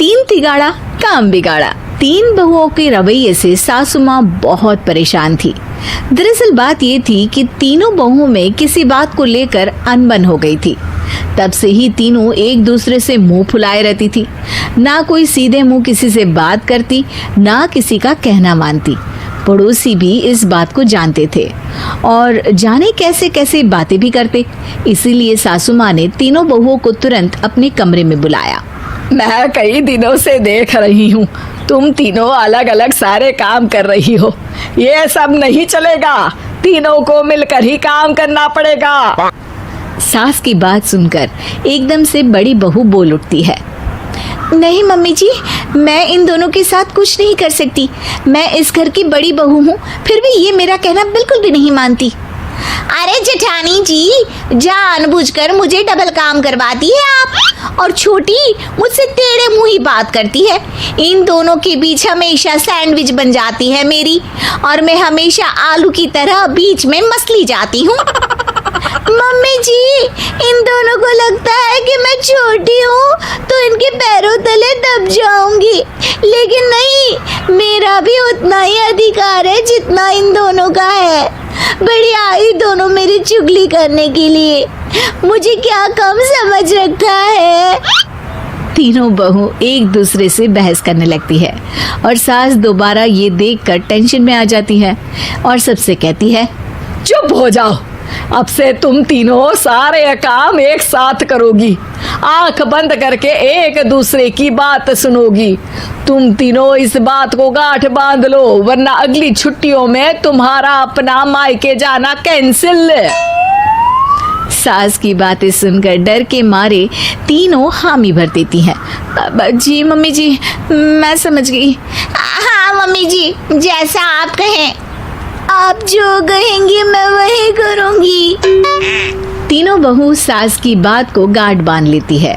तीन तिगाड़ा काम बिगाड़ा। तीन बहुओं के रवैये से सासू माँ बहुत परेशान थी। दरअसल बात ये थी कि तीनों बहुओं में किसी बात को लेकर अनबन हो गई थी। तब से ही तीनों एक दूसरे से मुंह फुलाए रहती थी। ना कोई सीधे मुंह किसी से बात करती, ना किसी का कहना मानती। पड़ोसी भी इस बात को जानते थे और जाने कैसे कैसे बातें भी करते। इसीलिए सासू माँ ने तीनों बहुओं को तुरंत अपने कमरे में बुलाया। मैं कई दिनों से देख रही हूँ तुम तीनों अलग अलग सारे काम कर रही हो। ये सब नहीं चलेगा, तीनों को मिलकर ही काम करना पड़ेगा। सास की बात सुनकर एकदम से बड़ी बहू बोल उठती है। नहीं मम्मी जी, मैं इन दोनों के साथ कुछ नहीं कर सकती। मैं इस घर की बड़ी बहू हूँ, फिर भी ये मेरा कहना बिल्कुल भी नहीं मानती। अरे जेठानी जी, जानबूझकर मुझे डबल काम करवाती है आप। और छोटी मुझसे टेढ़े मुंह ही बात करती है। इन दोनों के बीच हमेशा सैंडविच बन जाती है मेरी, और मैं हमेशा आलू की तरह बीच में मसली जाती हूँ। मम्मी जी, इन दोनों को लगता है कि मैं छोटी हूँ तो इनके पैरों तले दब जाऊंगी, लेकिन नहीं, मेरा भी उतना ही अधिकार है जितना इन दोनों का है। बड़ी आई दोनों मेरी चुगली करने के लिए, मुझे क्या कम समझ रखा है। तीनों बहू एक दूसरे से बहस करने लगती है और सास दोबारा ये देखकर टेंशन में आ जाती है और सबसे कहती है, चुप हो जाओ, अब से तुम तीनों सारे काम एक साथ करोगी। आंख बंद करके एक दूसरे की बात सुनोगी। तुम तीनों इस बात को गांठ बांध लो, वरना अगली छुट्टियों में तुम्हारा अपना मायके जाना कैंसिल। सास की बातें सुनकर डर के मारे तीनों हामी भर देती हैं। जी मम्मी जी, मैं समझ गई। हाँ मम्मी जी, जैसा आप कहें। आप जो कहेंगी मैं वही करूंगी। तीनों बहू सास की बात को गांठ बांध लेती है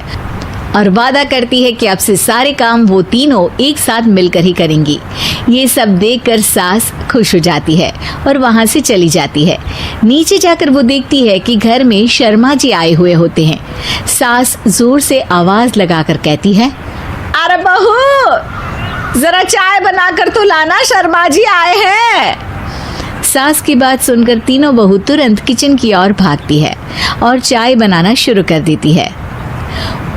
और वादा करती है कि अब से सारे काम वो तीनों एक साथ मिलकर ही करेंगी। ये सब देखकर सास खुश हो जाती है और वहां से चली जाती है। नीचे जाकर वो देखती है कि घर में शर्मा जी आए हुए होते हैं। सास जोर से आवाज लगाकर कहती है, अरे बहू, जरा चाय बनाकर तो लाना, शर्मा जी आए हैं। सास की बात सुनकर तीनों बहू तुरंत किचन की ओर भागती है और चाय बनाना शुरू कर देती है।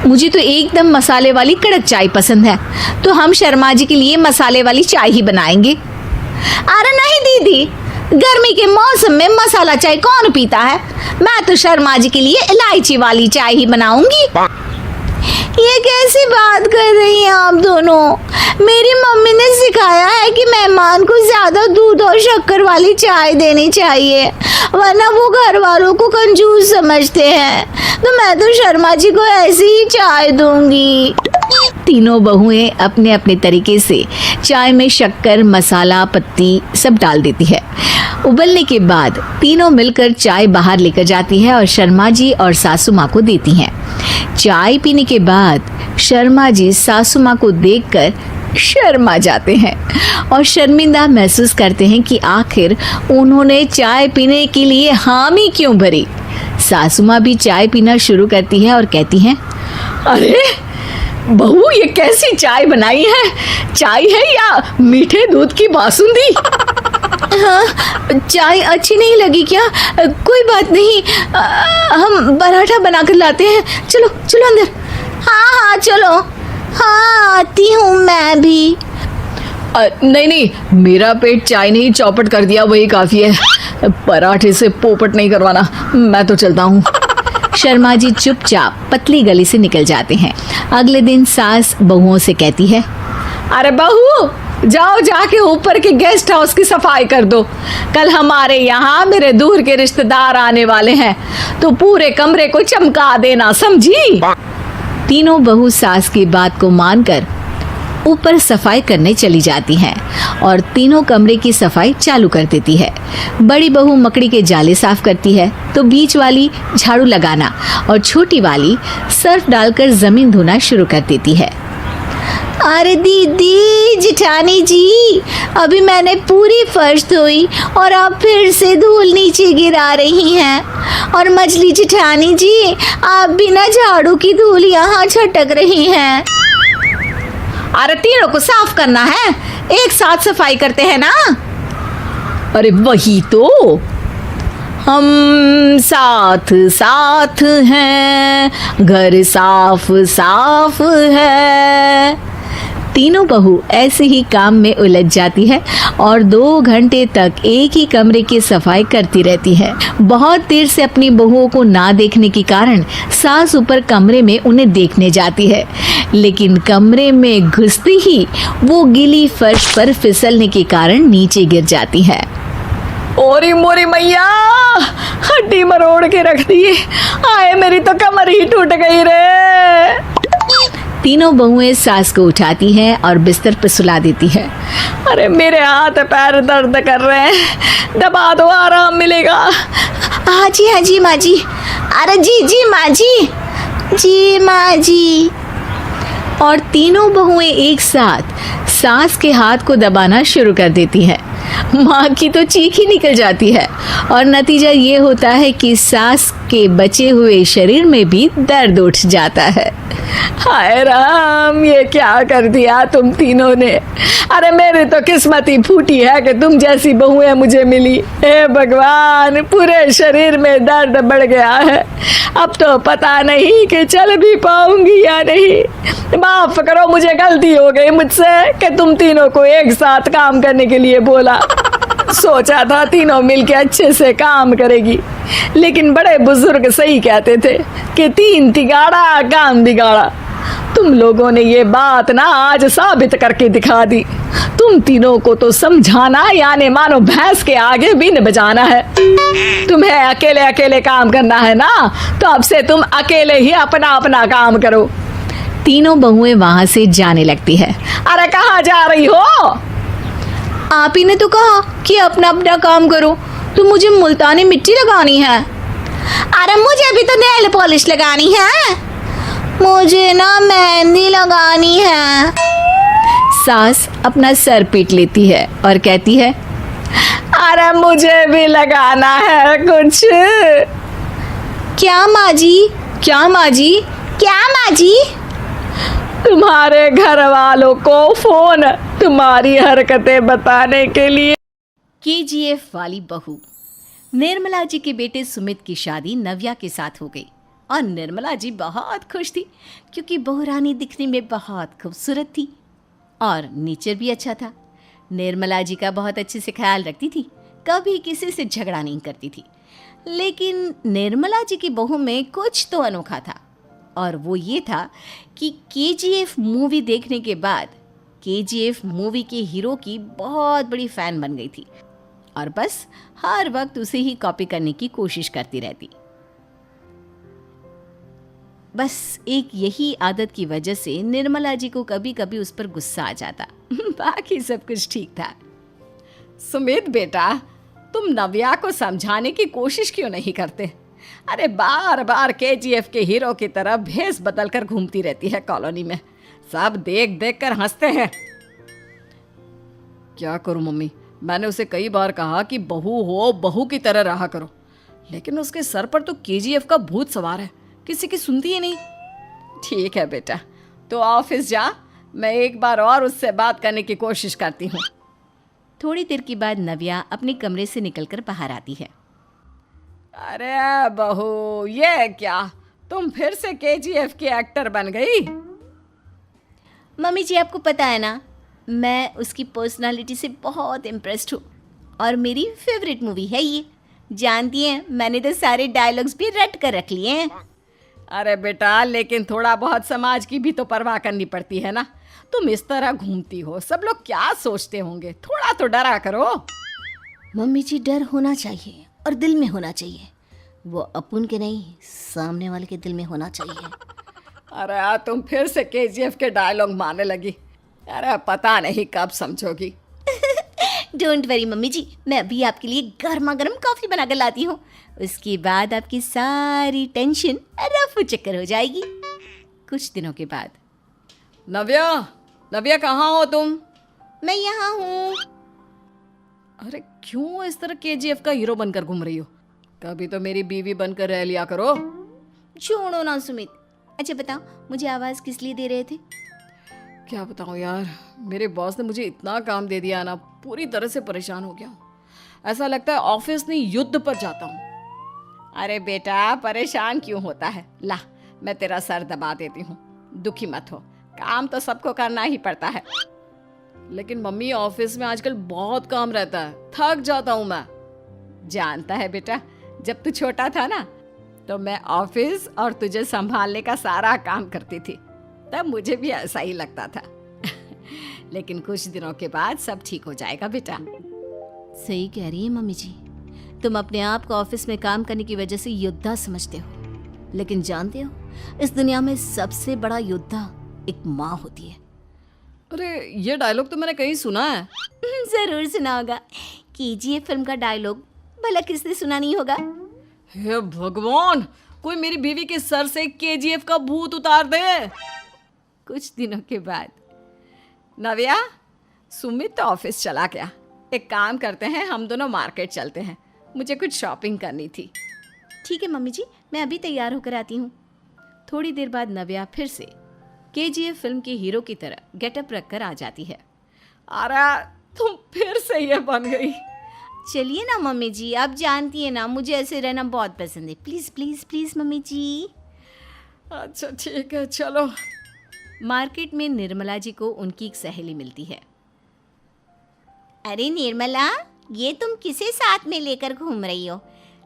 मुझे तो एकदम मसाले वाली कड़क चाय पसंद है, तो हम शर्मा जी के लिए मसाले वाली चाय ही बनाएंगे। अरे नहीं दीदी, गर्मी के मौसम में मसाला चाय कौन पीता है? मैं तो शर्मा जी के लिए इलायची वाली चाय ही बनाऊंगी। ये कैसी बात कर रही हैं आप दोनों? मेरी मम्मी ने सिखाया है कि मेहमान को ज्यादा दूध और शक्कर वाली चाय देनी चाहिए, वरना वो घर वालों को कंजूस समझते हैं। तो मैं तो शर्मा जी को ऐसी ही चाय दूंगी। तीनों बहुएं अपने अपने तरीके से चाय में शक्कर, मसाला, पत्ती सब डाल देती है। उबलने के बाद तीनों मिलकर चाय बाहर लेकर जाती है और शर्मा जी और सासू माँ को देती हैं। चाय पीने के बाद शर्मा जी सासू माँ को देखकर शर्मा जाते हैं और शर्मिंदा महसूस करते हैं कि आखिर उन्होंने चाय पीने के लिए हामी क्यों भरी। सासू माँ भी चाय पीना शुरू करती है और कहती हैं, अरे बहू, ये कैसी चाय बनाई है? चाय है या मीठे दूध की बासुंदी? हाँ, चाय अच्छी नहीं लगी क्या? कोई बात नहीं, हम पराठा बनाकर लाते हैं। चलो चलो अंदर। हाँ हाँ चलो। हाँ आती हूँ मैं भी। नहीं, मेरा पेट चाय ने ही चौपट कर दिया, वही काफी है। पराठे से पोपट नहीं करवाना, मैं तो चलता हूँ। शर्मा जी चुपचाप पतली गली से निकल जाते हैं। अगले दिन सास बहुओं से कहती है, अरे बहू, जाओ जाके ऊपर के गेस्ट हाउस की सफाई कर दो। कल हमारे यहाँ मेरे दूर के रिश्तेदार आने वाले हैं, तो पूरे कमरे को चमका देना, समझी? तीनों बहू सास की बात को मानकर ऊपर सफाई करने चली जाती हैं और तीनों कमरे की सफाई चालू कर देती है। बड़ी बहू मकड़ी के जाले साफ करती है, तो बीच वाली झाड़ू लगाना और छोटी वाली सर्फ डालकर जमीन धोना शुरू कर देती है। अरे दीदी, जेठानी जी, अभी मैंने पूरी फर्श धोई और आप फिर से धूल नीचे गिरा रही हैं। और मछली जेठानी जी, आप बिना झाड़ू की धूल यहाँ छटक रही हैं। अरे तीनों को साफ करना है, एक साथ सफाई करते हैं ना। अरे वही तो, हम साथ साथ हैं, घर साफ साफ है। तीनों बहू ऐसे ही काम में उलझ जाती है और 2 घंटे तक एक ही कमरे की सफाई करती रहती है। बहुत देर से अपनी बहुओं को ना देखने के कारण सास ऊपर कमरे में उन्हें देखने जाती है, लेकिन कमरे में घुसते ही वो गीली फर्श पर फिसलने के कारण नीचे गिर जाती है। ओरी मोरी मैया, हड्डी मरोड़ के रख दी। आए मेरी तो कमर ही टूट गई रे। तीनों बहुएं सास को उठाती हैं और बिस्तर पर सुला देती है। अरे मेरे हाथ पैर दर्द कर रहे हैं, दबा दो, आराम मिलेगा। हाँ जी माँ जी। अरे जी माँ जी माँ जी। और तीनों बहुएं एक साथ सास के हाथ को दबाना शुरू कर देती हैं। माँ की तो चीख ही निकल जाती है और नतीजा ये होता है कि सास के बचे हुए शरीर में भी दर्द उठ जाता है। हाय राम, ये क्या कर दिया तुम तीनों ने। अरे मेरी तो किस्मत ही फूटी है कि तुम जैसी बहुएं मुझे मिली। हे भगवान, पूरे शरीर में दर्द बढ़ गया है। अब तो पता नहीं कि चल भी पाऊंगी या नहीं। माफ करो, मुझे गलती हो गई मुझसे कि तुम तीनों को एक साथ काम करने के लिए बोला। सोचा था तीनों मिलके अच्छे से काम करेगी, लेकिन बड़े बुजुर्ग सही कहते थे कि 3 तिगाड़ा काम बिगाड़ा। तुम लोगों ने ये बात ना आज साबित करके दिखा दी। तुम तीनों को तो समझाना यानी मानो भैंस के आगे बीन बजाना है। तुम्हें अकेले अकेले काम करना है ना, तो अब से तुम अकेले ही अपना अपना काम करो। तीनों बहुएं वहां से जाने लगती है। अरे कहाँ जा रही हो? आप ही ने तो कहा कि अपना अपना काम करो, तो मुझे मुल्तानी मिट्टी लगानी है। अरे मुझे भी तो नेल पॉलिश लगानी है, मुझे ना मेहंदी लगानी है। सास अपना सर पीट लेती है और कहती है, अरे मुझे भी लगाना है कुछ। क्या माँ जी? क्या माँ जी? क्या माँ जी? तुम्हारे घर वालों को फोन तुम्हारी हरकतें बताने के लिए। केजीएफ वाली बहू। निर्मला जी के बेटे सुमित की शादी नव्या के साथ हो गई और निर्मला जी बहुत खुश थी क्योंकि बहू रानी दिखने में बहुत खूबसूरत थी और नेचर भी अच्छा था। निर्मला जी का बहुत अच्छे से ख्याल रखती थी, कभी किसी से झगड़ा नहीं करती थी। लेकिन निर्मला जी की बहू में कुछ तो अनोखा था और वो ये था कि केजीएफ मूवी देखने के बाद केजीएफ मूवी के हीरो की बहुत बड़ी फ़ैन बन गई थी और बस हर वक्त उसे ही कॉपी करने की कोशिश करती रहती। बस एक यही आदत की वजह से निर्मला जी को कभी कभी उस पर गुस्सा आ जाता। बाकी सब कुछ ठीक था। सुमित बेटा, तुम नव्या को समझाने की कोशिश क्यों नहीं करते? अरे बार बार केजीएफ के हीरो की तरह भेस बदल कर घूमती रहती है कॉलोनी में, सब देख देख कर हंसते हैं। क्या करूं मम्मी, मैंने उसे कई बार कहा कि बहू हो, बहू की तरह रहा करो, लेकिन उसके सर पर तो केजीएफ का भूत सवार है, किसी की सुनती ही नहीं। ठीक है बेटा, तो ऑफिस जा, मैं एक बार और उससे बात करने की कोशिश करती हूँ। थोड़ी देर के बाद नव्या अपने कमरे से निकलकर बाहर आती है। अरे बहू, ये क्या, तुम फिर से केजीएफ की एक्टर बन गई? मम्मी जी, आपको पता है ना, मैं उसकी पर्सनालिटी से बहुत इम्प्रेस्ड हूँ और मेरी फेवरेट मूवी है ये। जानती हैं, मैंने तो सारे डायलॉग्स भी रट कर रख लिए हैं। अरे बेटा, लेकिन थोड़ा बहुत समाज की भी तो परवाह करनी पड़ती है ना। तुम इस तरह घूमती हो, सब लोग क्या सोचते होंगे, थोड़ा तो डरा करो। मम्मी जी, डर होना चाहिए और दिल में होना चाहिए, वो अपन के नहीं, सामने वाले के दिल में होना चाहिए। अरे तुम फिर से केजीएफ के डायलॉग मारने लगी। अरे पता नहीं कब समझोगी। डोंट वरी मम्मी जी, मैं अभी आपके लिए गर्मा गर्म कॉफ़ी बना कर लाती हूँ, उसके बाद आपकी सारी टेंशन रफू चक्कर हो जाएगी। कुछ दिनों के बाद। नव्या, नव्या कहाँ हो तुम? मैं यहाँ हूँ। अरे क्यों इस तरह केजीएफ का हीरो बनकर घूम रही हो? कभी तो मेरी बीवी बनकर रह लिया करो। छोड़ो ना सुमित। अच्छा बताओ, मुझे आवाज़ किस लिए दे रहे थे? क्या बताऊं यार, मेरे बॉस ने मुझे इतना काम दे दिया ना, पूरी तरह से परेशान हो गया हूं। ऐसा लगता है ऑफिस नहीं युद्ध पर जाता हूं। अरे बेटा, परेशान क्यों होता है? ला, मैं तेरा सर दबा देती हूँ, दुखी मत हो। काम तो सबको करना ही पड़ता है। लेकिन मम्मी, ऑफिस में आजकल बहुत काम रहता है, थक जाता हूँ मैं। जानता है बेटा, जब तू छोटा था ना, तो मैं ऑफिस और तुझे संभालने का सारा काम करती थी, तब मुझे भी ऐसा ही लगता था। लेकिन कुछ दिनों के बाद सब ठीक हो जाएगा बेटा। सही कह रही है मम्मी जी। तुम अपने आप को ऑफिस में काम करने की वजह से योद्धा समझते हो, लेकिन जानते हो, इस दुनिया में सबसे बड़ा योद्धा एक माँ होती है। अरे, ये डायलॉग तो मैंने कहीं सुना है। जरूर सुना होगा। केजीएफ फिल्म का डायलॉग भला किसने सुना नहीं होगा? हे भगवान, कोई मेरी बीवी के सर से केजीएफ का भूत उतार दे। कुछ दिनों के बाद नव्या, सुमित तो ऑफिस चला गया। एक काम करते हैं, हम दोनों मार्केट चलते हैं, मुझे कुछ शॉपिंग करनी थी। ठीक है मम्मी जी, मैं अभी तैयार होकर आती हूँ। थोड़ी देर बाद नव्या फिर से केजीएफ फिल्म के हीरो की तरह गेटअप रखकर आ जाती है। अरे, तुम फिर से ये बन गई। चलिए ना मम्मी जी, आप जानती है ना, मुझे ऐसे रहना बहुत पसंद है। प्लीज प्लीज प्लीज मम्मी जी। अच्छा ठीक है, चलो। मार्केट में निर्मला जी को उनकी एक सहेली मिलती है। अरे निर्मला, ये तुम किसे साथ में लेकर घूम रही हो?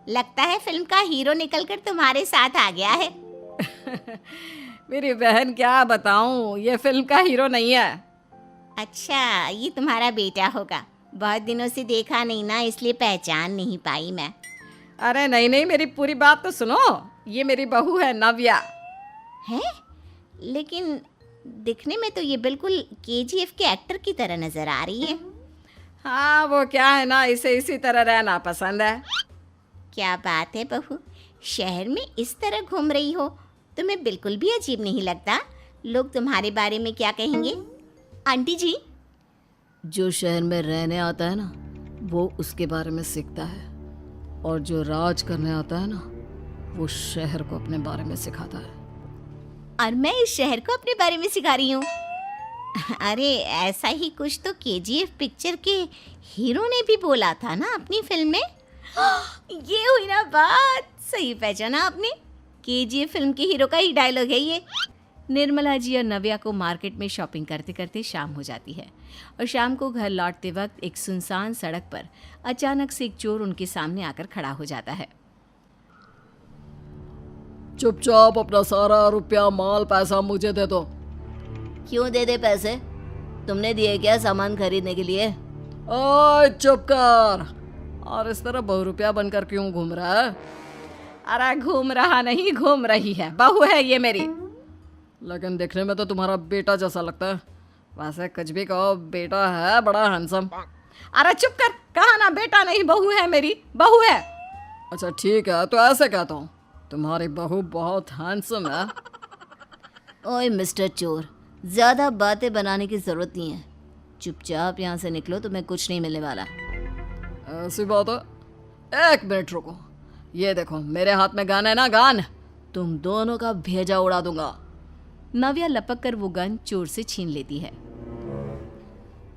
लगता है फिल्म का हीरो निकलकर तुम्हारे साथ आ गया है। मेरी बहन, क्या बताऊं, ये फिल्म का हीरो नहीं है। अच्छा, ये तुम्हारा बेटा होगा। बहुत दिनों से देखा नहीं ना, इसलिए पहचान नहीं पाई मैं। अरे नहीं नहीं, मेरी पूरी बात तो सुनो। ये मेरी बहू है नव्या। है? लेकिन दिखने में तो ये बिल्कुल केजीएफ के एक्टर की तरह नजर आ रही है। हाँ, वो क्या है ना, इसे इसी तरह रहना पसंद है। क्या बात है बहू, शहर में इस तरह घूम रही हो, तुम्हें बिल्कुल भी अजीब नहीं लगता? लोग तुम्हारे बारे में क्या कहेंगे? आंटी जी, जो शहर में रहने आता है ना, वो उसके बारे में सीखता है, और जो राज करने आता है ना, वो शहर को अपने बारे में सिखाता है। और मैं इस शहर को अपने बारे में सिखा रही हूँ। अरे, ऐसा ही कुछ तो केजीएफ पिक्चर के हीरो ने भी बोला था ना अपनी फिल्म में। ये हुई ना बात, सही पहचाना आपने। केजीएफ फिल्म के हीरो का ही डायलॉग है ये। निर्मला जी और नव्या को मार्केट में शॉपिंग करते करते शाम हो जाती है, और शाम को घर लौटते वक्त एक सुनसान सड़क पर अचानक से एक चोर उनके सामने आकर खड़ा हो जाता है। चुपचाप अपना सारा रुपया, माल, पैसा मुझे दे दो। क्यों दे दे पैसे? तुमने दिए क्या सामान खरीदने के लिए? ओए चुप कर। और इस तरह बहुरुपया बनकर क्यों घूम रहा है? अरे घूम रहा नहीं, घूम रही है, बहू है ये मेरी। लेकिन देखने में तो तुम्हारा बेटा जैसा लगता है। वैसे कुछ भी कहो, बेटा है बड़ा हैंडसम। अरे चुप कर, कहा ना बेटा नहीं, बहू है मेरी, बहू है। अच्छा ठीक है, तो ऐसे कहता हूँ, तुम्हारी बहू बहुत हैंडसम है। ओए मिस्टर चोर, ज़्यादा बातें बनाने की ज़रूरत नहीं है। चुपचाप यहाँ से निकलो, तुम्हें कुछ नहीं मिलने वाला। ऐसी बात है? एक मिनट रुको, ये देखो मेरे हाथ में गन है ना, गन। तुम दोनों का भेजा उड़ा दूंगा। नव्या लपक कर वो गन चोर से छीन लेती है।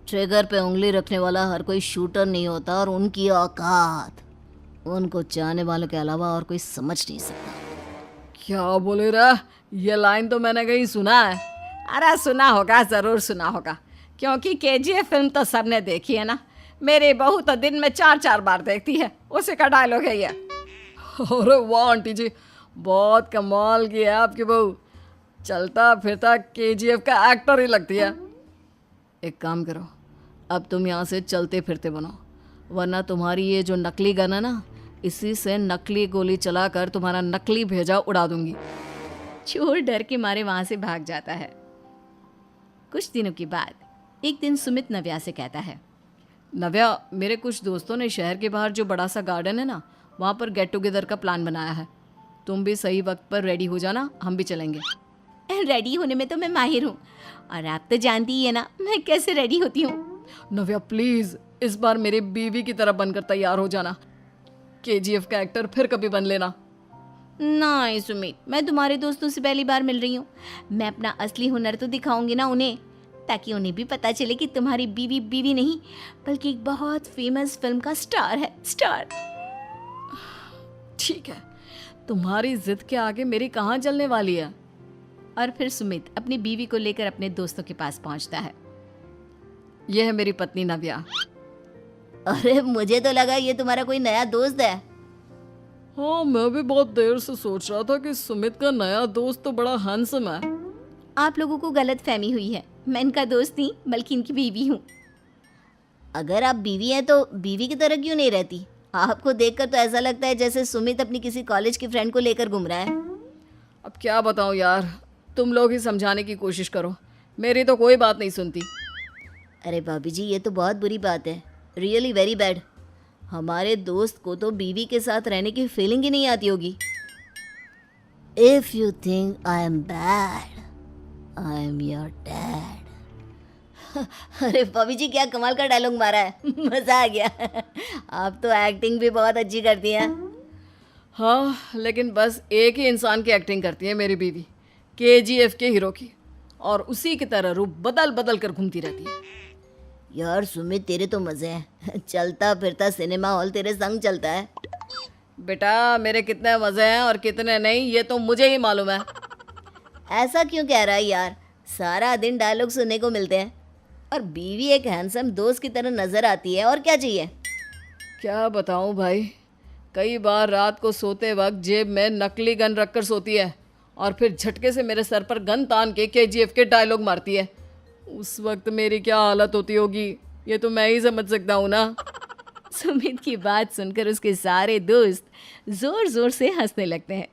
ट्रिगर पे उंगली रखने वाला हर कोई शूटर नहीं होता, और उनकी औकात उनको चाहने वालों के अलावा और कोई समझ नहीं सकता। क्या बोले रे? ये लाइन तो मैंने कहीं सुना है। अरे सुना होगा, जरूर सुना होगा, क्योंकि केजीएफ फिल्म तो सबने देखी है ना। मेरी बहू तो दिन में 4-4 बार देखती है, उसी का डायलॉग है ये। अरे वाह आंटी जी, बहुत कमाल की है आपकी बहू। चलता फिरता केजीएफ का एक्टर ही लगती है। एक काम करो, अब तुम यहाँ से चलते फिरते बनो, वरना तुम्हारी ये जो नकली गन है ना, इसी से नकली गोली चलाकर तुम्हारा नकली भेजा उड़ा दूंगी। चोर डर के मारे वहां से भाग जाता है। कुछ दिनों के बाद एक दिन सुमित नव्या से कहता है, नव्या, मेरे कुछ दोस्तों ने शहर के बाहर जो बड़ा सा गार्डन है ना, वहाँ पर गेट टुगेदर का प्लान बनाया है। तुम भी सही वक्त पर रेडी हो जाना, हम भी चलेंगे। रेडी होने में तो मैं माहिर हूँ, और आप तो जानती ही है ना मैं कैसे रेडी होती हूँ। नव्या प्लीज, इस बार मेरे बीवी की तरह बनकर तैयार हो जाना। केजीएफ का एक्टर फिर कभी बन लेना। नहीं सुमित, मैं तुम्हारे दोस्तों से पहली बार मिल रही हूँ। मैं अपना असली हुनर तो दिखाऊंगी ना उन्हें। ताकि उन्हें भी पता चले कि तुम्हारी बीवी बीवी नहीं बल्कि एक बहुत फेमस फिल्म का स्टार है, स्टार। ठीक है, तुम्हारी जिद के आगे मेरी कहाँ चलने वाली है। और फिर सुमित अपनी बीवी को लेकर अपने दोस्तों के पास पहुंचता है। यह है मेरी पत्नी नव्या। अरे मुझे तो लगा ये तुम्हारा कोई नया दोस्त है। हाँ, मैं भी बहुत देर से सोच रहा था कि सुमित का नया दोस्त तो बड़ा हैंडसम है। आप लोगों को गलत फहमी हुई है, मैं इनका दोस्त नहीं बल्कि इनकी बीवी हूँ। अगर आप बीवी हैं तो बीवी की तरह क्यों नहीं रहती? आपको देखकर तो ऐसा लगता है जैसे सुमित अपनी किसी कॉलेज की फ्रेंड को लेकर घूम रहा है। अब क्या बताऊँ यार, तुम लोग ही समझाने की कोशिश करो, मेरी तो कोई बात नहीं सुनती। अरे भाभी जी, ये तो बहुत बुरी बात है, रियली वेरी बैड। हमारे दोस्त को तो बीवी के साथ रहने की फीलिंग ही नहीं आती होगी। If you think I am bad, I am your dad. अरे भाभी जी, क्या कमाल का डायलॉग मारा है, मजा आ गया। आप तो एक्टिंग भी बहुत अच्छी करती हैं। हाँ, लेकिन बस एक ही इंसान की एक्टिंग करती है मेरी बीवी, KGF के हीरो की, और उसी की तरह रूप बदल बदल कर घूमती रहती है। यार सुमित, तेरे तो मजे हैं, चलता फिरता सिनेमा हॉल तेरे संग चलता है। बेटा, मेरे कितने मज़े हैं और कितने नहीं ये तो मुझे ही मालूम है। ऐसा क्यों कह रहा है यार? सारा दिन डायलॉग सुनने को मिलते हैं और बीवी एक हैंडसम दोस्त की तरह नजर आती है, और क्या चाहिए? क्या बताऊँ भाई, कई बार रात को सोते वक्त जेब में नकली गन रखकर सोती है और फिर झटके से मेरे सर पर गन तान के KGF के डायलॉग मारती है। उस वक्त मेरी क्या हालत होती होगी ये तो मैं ही समझ सकता हूँ ना। सुमित की बात सुनकर उसके सारे दोस्त जोर जोर से हंसने लगते हैं।